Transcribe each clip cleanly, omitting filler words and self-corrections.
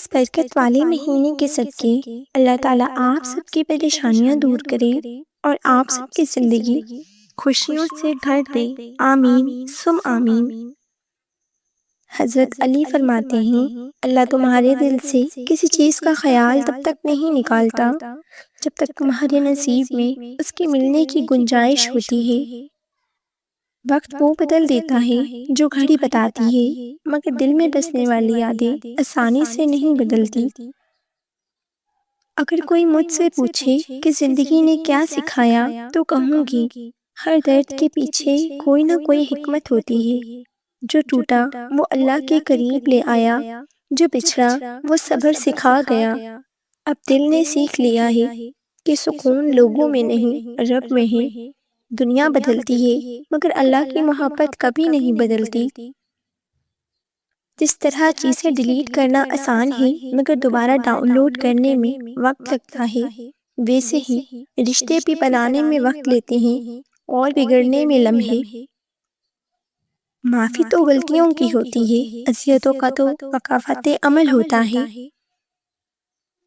اس برکت والے مہینے کے صدقے اللہ تعالیٰ آپ سب کی پریشانیاں دور کرے اور آپ سب کی زندگی خوشیوں سے بھر دے، آمین ثم آمین۔ حضرت علی فرماتے ہیں، اللہ تمہارے دل سے کسی چیز کا خیال تب تک نہیں نکالتا جب تک تمہارے نصیب میں اس کے ملنے کی گنجائش ہوتی ہے۔ وقت وہ بدل دیتا ہے جو گھڑی بتاتی ہے، مگر دل میں بسنے والی یادیں آسانی سے نہیں بدلتی۔ اگر کوئی مجھ سے پوچھے کہ زندگی نے کیا سکھایا تو کہوں گی، ہر درد کے پیچھے کوئی نہ کوئی حکمت ہوتی ہے۔ جو ٹوٹا وہ اللہ کے قریب لے آیا، جو بچھڑا وہ صبر سکھا گیا۔ اب دل نے سیکھ لیا ہے کہ سکون لوگوں میں نہیں رب میں ہے۔ دنیا بدلتی ہے مگر اللہ کی محبت کبھی نہیں بدلتی۔ جس طرح چیزیں ڈیلیٹ کرنا آسان ہے مگر دوبارہ ڈاؤن لوڈ کرنے میں وقت لگتا ہے، ویسے ہی رشتے بھی بنانے میں وقت لیتے ہیں اور بگڑنے میں لمحے۔ معافی تو غلطیوں کی ہوتی ہے، اذیتوں کا تو ثقافت عمل ہوتا ہے۔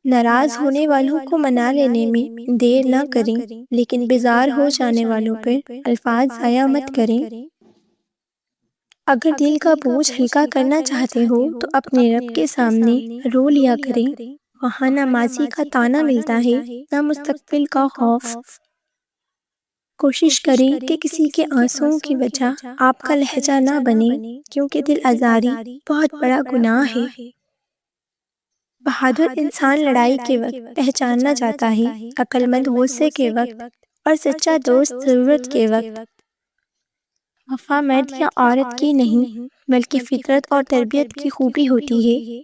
ناراض ہونے والوں کو منا لینے میں دیر نہ کریں، لیکن بیزار ہو جانے والوں پر الفاظ ضائع مت کریں۔ اگر دل کا بوجھ ہلکا کرنا چاہتے ہو تو اپنے رب کے سامنے رو لیا کریں، وہاں نہ ماضی کا طعنہ ملتا ہے نہ مستقبل کا خوف۔ کوشش کریں کہ کسی کے آنسوؤں کی وجہ آپ کا لہجہ نہ بنے، کیونکہ دل آزاری بہت بڑا گناہ ہے۔ بہادر انسان لڑائی کے وقت پہچاننا جاتا ہے، عقل مند غصے کے وقت اور سچا دوست ضرورت کے وقت۔ وفا مرد یا عورت کی نہیں بلکہ فطرت اور تربیت کی خوبی ہوتی ہے۔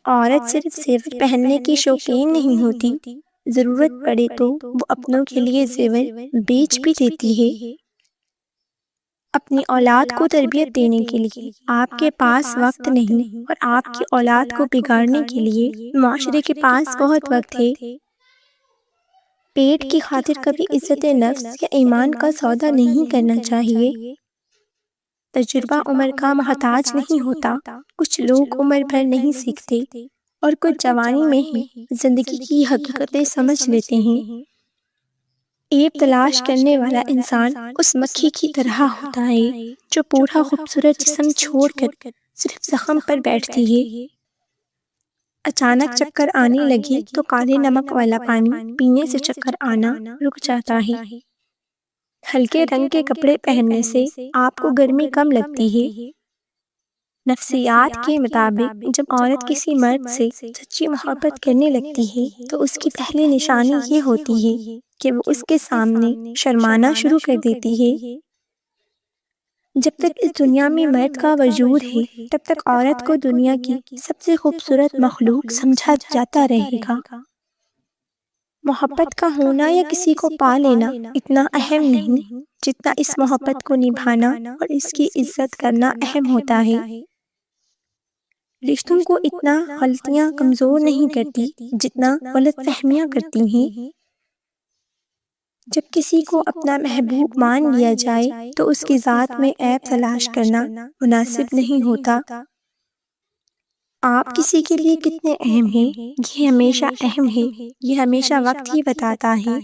عورت صرف زیور پہننے کی شوقین نہیں ہوتی، ضرورت پڑے تو وہ اپنوں کے لیے زیور بیچ بھی دیتی ہے۔ اپنی اولاد کو تربیت دینے کے لیے آپ کے پاس وقت نہیں، اور آپ کی اولاد کو بگاڑنے کے لیے معاشرے کے پاس بہت وقت ہے۔ پیٹ کی خاطر کبھی عزت نفس یا ایمان کا سودا نہیں کرنا چاہیے۔ تجربہ عمر کا محتاج نہیں ہوتا، کچھ لوگ عمر بھر نہیں سیکھتے اور کچھ جوانی میں ہی زندگی کی حقیقتیں سمجھ لیتے ہیں۔ عیب تلاش کرنے والا انسان اس مکھی کی طرح ہوتا ہے جو پورا خوبصورت جسم چھوڑ کر صرف زخم پر بیٹھتی ہے۔ اچانک چکر آنے لگے تو کالے نمک والا پانی پینے سے چکر آنا رک جاتا ہے۔ ہلکے رنگ کے کپڑے پہننے سے آپ کو گرمی کم لگتی ہے۔ نفسیات کے مطابق جب عورت کسی مرد سے سچی محبت کرنے لگتی ہے تو اس کی پہلی نشانی یہ ہوتی ہے کہ وہ اس کے سامنے شرمانا شروع کر دیتی ہے۔ جب تک اس دنیا میں مرد کا وجود ہے تب تک عورت کو دنیا کی سب سے خوبصورت مخلوق سمجھا جاتا رہے گا۔ محبت کا ہونا یا کسی کو پا لینا اتنا اہم نہیں جتنا اس محبت کو نبھانا اور اس کی عزت کرنا اہم ہوتا ہے۔ رشتوں کو اتنا غلطیاں کمزور نہیں کرتی جتنا غلط فہمیاں کرتی ہیں۔ جب کسی کو اپنا محبوب مان لیا جائے تو اس کی ذات میں عیب تلاش کرنا مناسب نہیں ہوتا۔ آپ کسی کے لیے کتنے اہم ہیں یہ ہمیشہ اہم ہے، یہ ہمیشہ وقت ہی بتاتا ہے۔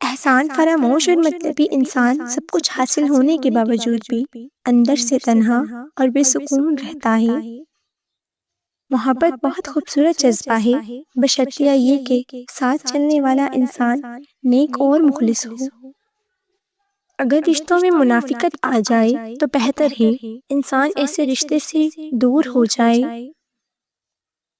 احسان فراموش اور مطلبی انسان سب کچھ حاصل ہونے کے باوجود بھی اندر سے تنہا اور بے سکون رہتا ہے۔ محبت بہت خوبصورت جذبہ ہے، بشرطیہ یہ کہ ساتھ چلنے والا انسان نیک اور مخلص ہو۔ اگر رشتوں میں منافقت آ جائے تو بہتر ہے انسان ایسے رشتے سے دور ہو جائے۔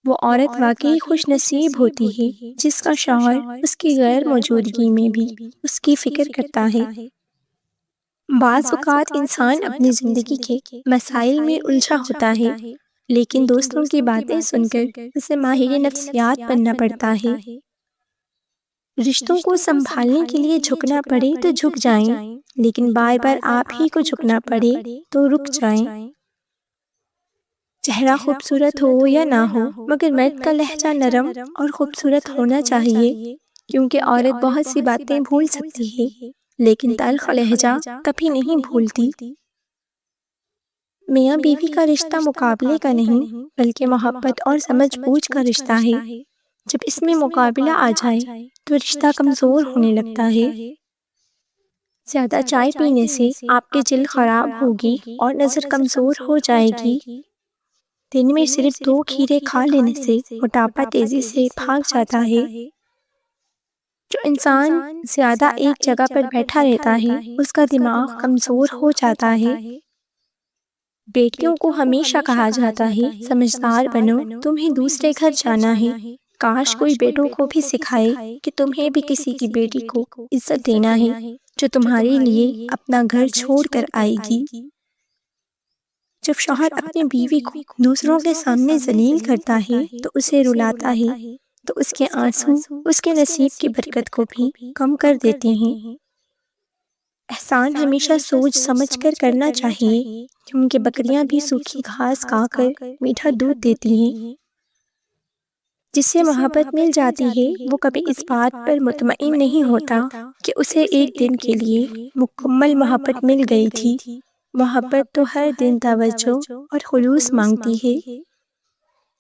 وہ عورت واقعی خوش نصیب ہوتی ہے جس کا شوہر اس کی غیر موجودگی میں بھی اس کی فکر کرتا ہے۔ بعض اوقات انسان اپنی زندگی کے مسائل میں الجھا ہوتا ہے، لیکن دوستوں کی باتیں سن کر اسے ماہر نفسیات بننا پڑتا ہے۔ رشتوں کو سنبھالنے کے لیے جھکنا پڑے تو جھک جائیں، لیکن بار بار آپ ہی کو جھکنا پڑے تو رک جائیں۔ چہرہ خوبصورت ہو یا نہ ہو مگر مرد کا لہجہ نرم اور خوبصورت ہونا چاہیے، کیونکہ عورت بہت سی باتیں بھول سکتی ہے لیکن تلخ لہجہ کبھی نہیں بھولتی۔ میاں بیوی کا رشتہ مقابلے کا نہیں بلکہ محبت اور سمجھ بوجھ کا رشتہ ہے۔ جب اس میں مقابلہ آ جائے تو رشتہ کمزور ہونے لگتا ہے۔ زیادہ چائے پینے سے آپ کی جلد خراب ہوگی اور نظر کمزور ہو جائے گی۔ دن میں صرف 2 کھیرے کھا لینے سے موٹاپا تیزی سے بھاگ جاتا ہے۔ جو انسان زیادہ ایک جگہ پر بیٹھا رہتا ہے اس کا دماغ کمزور ہو جاتا ہے۔ بیٹیوں کو ہمیشہ کہا جاتا ہے سمجھدار بنو، تمہیں دوسرے گھر جانا ہے۔ کاش کوئی بیٹوں کو بھی سکھائے کہ تمہیں بھی کسی کی بیٹی کو عزت دینا ہے جو تمہارے لیے اپنا گھر چھوڑ کر آئے گی۔ جب شوہر اپنی بیوی کو دوسروں کے سامنے ذلیل کرتا ہے تو اسے رلاتا ہے تو اس کے آنسو اس کے نصیب کی برکت کو بھی کم کر دیتے ہیں۔ احسان ہمیشہ سوچ سمجھ کر کرنا چاہیے کیونکہ بکریاں بھی سوکھی گھاس کھا کر میٹھا دودھ دیتی ہیں۔ جس سے محبت مل جاتی ہے وہ کبھی اس بات پر مطمئن نہیں ہوتا کہ اسے ایک دن کے لیے مکمل محبت مل گئی تھی۔ محبت تو ہر دن توجہ اور خلوص مانگتی ہے۔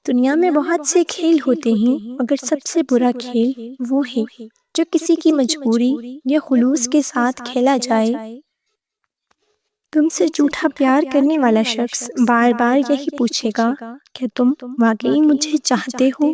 دنیا میں بہت سے کھیل ہوتے ہیں مگر سب سے برا کھیل وہ ہے جو کسی کی مجبوری یا خلوص کے ساتھ کھیلا جائے۔ تم سے جھوٹا پیار کرنے والا شخص بار بار یہی پوچھے گا کہ تم واقعی مجھے چاہتے ہو؟